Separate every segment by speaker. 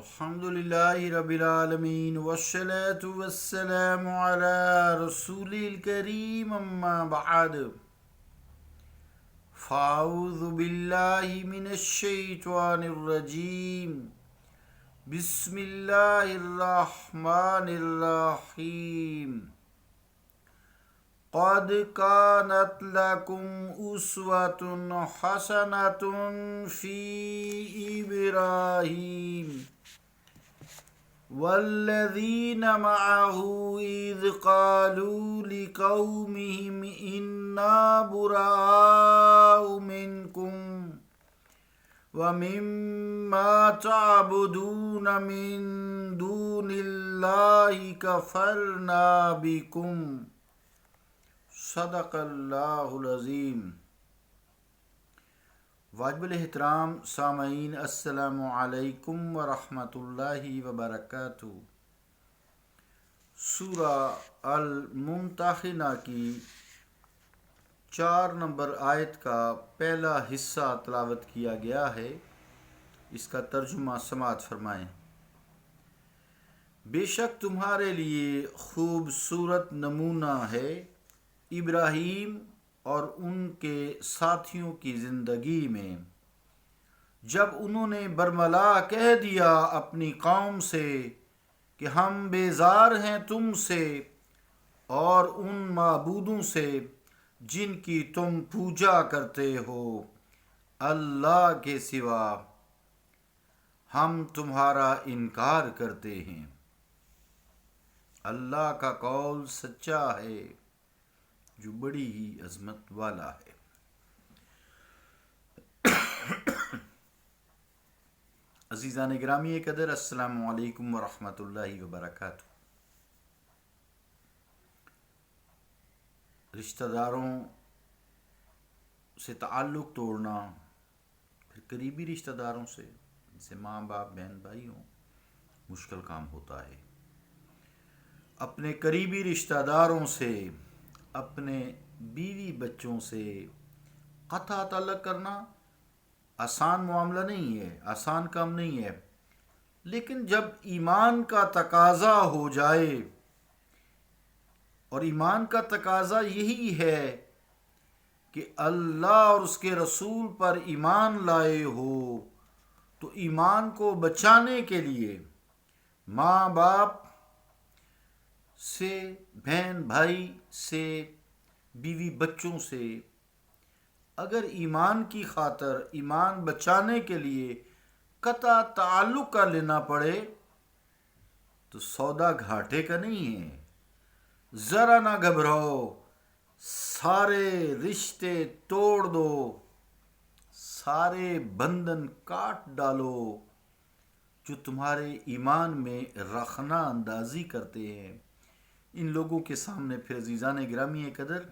Speaker 1: الحمد لله رب العالمين والصلاة والسلام على رسول الكريم أما بعد فأعوذ بالله من الشيطان الرجيم بسم الله الرحمن الرحيم قد كانت لكم أسوة حسنة في إبراهيم والذين معه إذ قالوا لقومهم إنا براء منكم ومما تعبدون من دون الله كفرنا بكم صدق اللہ العظیم۔ واجب الاحترام سامعین، السلام علیکم ورحمۃ اللہ وبرکاتہ۔ سورہ الممتحنہ کی 4 نمبر آیت کا پہلا حصہ تلاوت کیا گیا ہے۔ اس کا ترجمہ سماعت فرمائیں۔ بے شک تمہارے لیے خوبصورت نمونہ ہے ابراہیم اور ان کے ساتھیوں کی زندگی میں، جب انہوں نے برملا کہہ دیا اپنی قوم سے کہ ہم بیزار ہیں تم سے اور ان معبودوں سے جن کی تم پوجا کرتے ہو اللہ کے سوا، ہم تمہارا انکار کرتے ہیں۔ اللہ کا قول سچا ہے جو بڑی ہی عظمت والا ہے۔ عزیزان گرامی قدر، السلام علیکم ورحمۃ اللہ وبرکاتہ۔ رشتہ داروں سے تعلق توڑنا، پھر قریبی رشتہ داروں سے جیسے ماں باپ بہن بھائی ہوں، مشکل کام ہوتا ہے۔ اپنے قریبی رشتہ داروں سے، اپنے بیوی بچوں سے قطع تعلق کرنا آسان معاملہ نہیں ہے، آسان کام نہیں ہے، لیکن جب ایمان کا تقاضا ہو جائے، اور ایمان کا تقاضا یہی ہے کہ اللہ اور اس کے رسول پر ایمان لائے ہو، تو ایمان کو بچانے کے لیے ماں باپ سے، بہن بھائی سے، بیوی بچوں سے اگر ایمان کی خاطر، ایمان بچانے کے لیے قطع تعلق کر لینا پڑے تو سودا گھاٹے کا نہیں ہے۔ ذرا نہ گھبراؤ، سارے رشتے توڑ دو، سارے بندھن کاٹ ڈالو جو تمہارے ایمان میں رخنہ اندازی کرتے ہیں۔ ان لوگوں کے سامنے پھر عزیزان گرامی قدر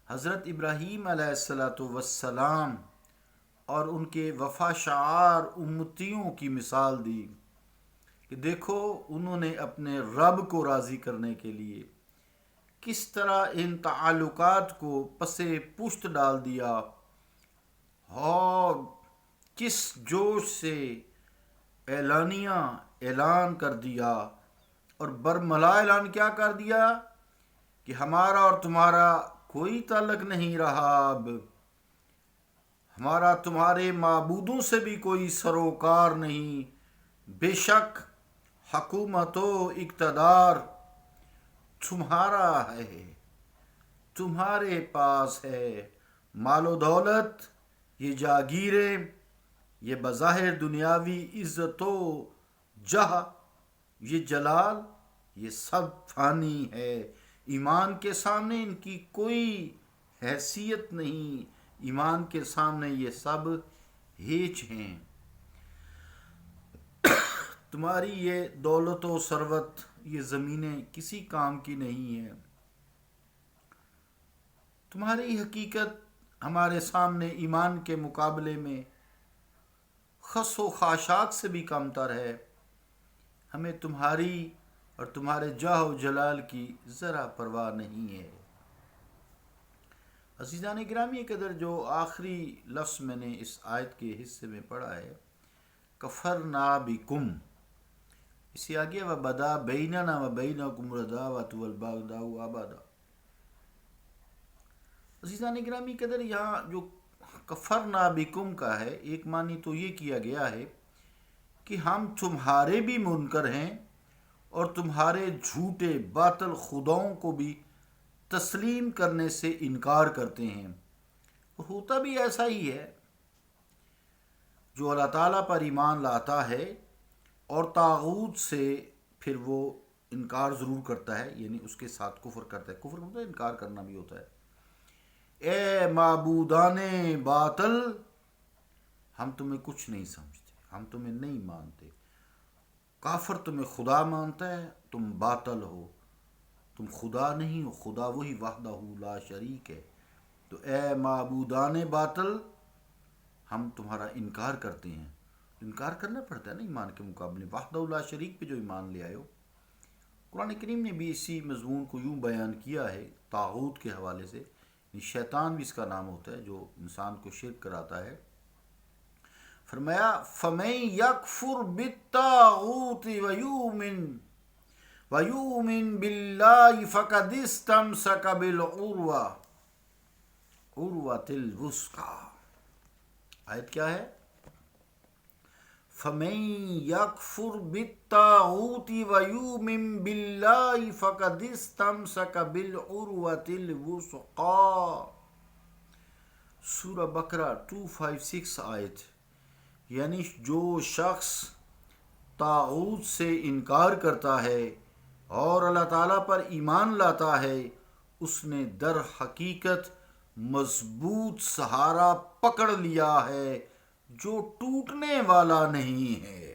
Speaker 1: حضرت ابراہیم علیہ السلام اور ان کے وفا شعار امتیوں کی مثال دی کہ دیکھو انہوں نے اپنے رب کو راضی کرنے کے لیے کس طرح ان تعلقات کو پسے پشت ڈال دیا اور کس جوش سے اعلانیہ اعلان کر دیا، اور برملا اعلان کیا کر دیا کہ ہمارا اور تمہارا کوئی تعلق نہیں رہا، اب ہمارا تمہارے معبودوں سے بھی کوئی سروکار نہیں، بے شک حکومت و اقتدار تمہارا ہے، تمہارے پاس ہے، مال و دولت، یہ جاگیریں، یہ بظاہر دنیاوی عزت و جاہ، یہ جلال، یہ سب فانی ہے، ایمان کے سامنے ان کی کوئی حیثیت نہیں، ایمان کے سامنے یہ سب ہیچ ہیں۔ تمہاری یہ دولت و ثروت، یہ زمینیں کسی کام کی نہیں ہیں، تمہاری حقیقت ہمارے سامنے ایمان کے مقابلے میں خس و خاشاک سے بھی کم تر ہے۔ ہمیں تمہاری اور تمہارے جاہ و جلال کی ذرا پرواہ نہیں ہے۔ عزیزان گرامی قدر، جو آخری لفظ میں نے اس آیت کے حصے میں پڑھا ہے، کفرنا بکم، اسی آگے وبدا بیننا وبینکم العداوۃ والبغضاء ابدا۔ عزیزان گرامی قدر، یہاں جو کفرنا بکم کا ہے، ایک معنی تو یہ کیا گیا ہے کہ ہم تمہارے بھی منکر ہیں اور تمہارے جھوٹے باطل خداؤں کو بھی تسلیم کرنے سے انکار کرتے ہیں۔ اور ہوتا بھی ایسا ہی ہے، جو اللہ تعالیٰ پر ایمان لاتا ہے اور طاغوت سے پھر وہ انکار ضرور کرتا ہے، یعنی اس کے ساتھ کفر کرتا ہے۔ کفر ہوتا ہے، انکار کرنا بھی ہوتا ہے۔ اے معبودان باطل، ہم تمہیں کچھ نہیں سمجھتے، ہم تمہیں نہیں مانتے۔ کافر تمہیں خدا مانتا ہے، تم باطل ہو، تم خدا نہیں ہو، خدا وہی وحدہ لا شریک ہے۔ تو اے معبودان باطل، ہم تمہارا انکار کرتے ہیں۔ انکار کرنا پڑتا ہے نا ایمان کے مقابلے، وحدہ لا شریک پہ جو ایمان لے آئے ہو۔ قرآن کریم نے بھی اسی مضمون کو یوں بیان کیا ہے طاغوت کے حوالے سے، شیطان بھی اس کا نام ہوتا ہے جو انسان کو شرک کراتا ہے۔ فرمایا فَمَن يَكْفُرْ بِالطَّاغُوتِ وَيُؤْمِن بِاللَّهِ فَقَدِ اسْتَمْسَكَ بِالْعُرْوَةِ الْوُثْقَىٰ۔ آیت کیا ہے؟ فَمَن يَكْفُرْ بِالطَّاغُوتِ وَيُؤْمِن بِاللَّهِ فَقَدِ اسْتَمْسَكَ بِالْعُرْوَةِ الْوُثْقَىٰ۔ سورہ بقرہ 256 آیت، یعنی جو شخص طاغوت سے انکار کرتا ہے اور اللہ تعالیٰ پر ایمان لاتا ہے، اس نے در حقیقت مضبوط سہارا پکڑ لیا ہے جو ٹوٹنے والا نہیں ہے۔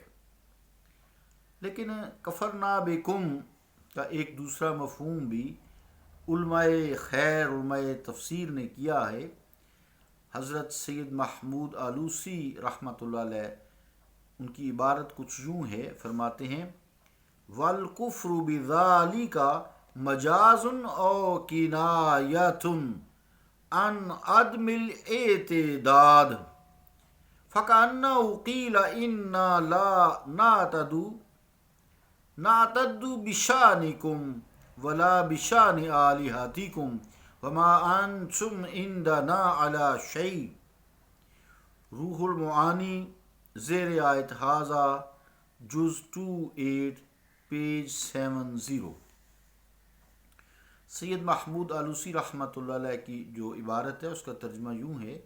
Speaker 1: لیکن کفرنا بکم کا ایک دوسرا مفہوم بھی علماء خیر، علماء تفسیر نے کیا ہے۔ حضرت سید محمود آلوسی رحمۃ اللہ علیہ، ان کی عبارت کچھ یوں ہے، فرماتے ہیں والکفر بذالک مجاز او کنایۃ عن عدم الاعتداد، فکأنہ قیل انا لا نعتد بشانکم ولا بشان آلہتکم وما انتم عندنا علی شیء۔ روح المعانی زیر آیت ھذا جز 28 پیج 70۔ سید محمود آلوسی رحمۃ اللہ علیہ کی جو عبارت ہے اس کا ترجمہ یوں ہے،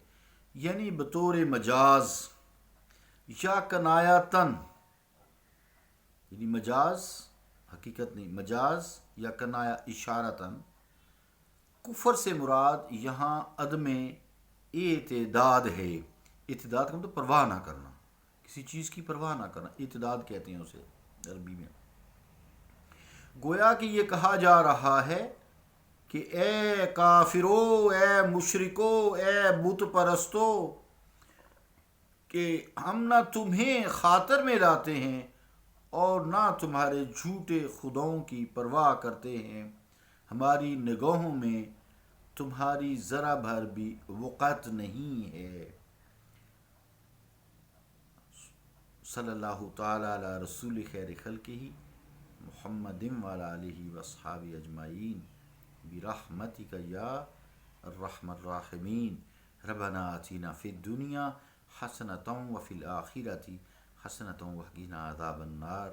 Speaker 1: یعنی بطور مجاز یا کنایاتن، یعنی مجاز حقیقت نہیں، مجاز یا کنایا اشارتن، کفر سے مراد یہاں عدم اعتداد ہے۔ اعتداد کا مطلب پرواہ نہ کرنا، کسی چیز کی پرواہ نہ کرنا، اعتداد کہتے ہیں اسے عربی میں۔ گویا کہ یہ کہا جا رہا ہے کہ اے کافرو، اے مشرکو، اے بت پرستو، کہ ہم نہ تمہیں خاطر میں لاتے ہیں اور نہ تمہارے جھوٹے خداؤں کی پرواہ کرتے ہیں، ہماری نگاہوں میں تمہاری ذرا بھر بھی وقعت نہیں ہے۔ صلی اللہ تعالی علی رسول خیر خلقہ محمد وعلی آلہ واصحابہ اجمعین برحمتک یا ارحم الراحمین۔ ربنا آتنا فی الدنیا حسنۃ وفی الآخرۃ حسنۃ وقنا عذاب النار۔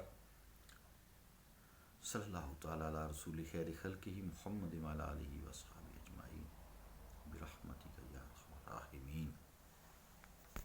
Speaker 1: صلی اللہ تعالی علی رسول خیر خلقہ محمد وعلی آلہ واصحابہ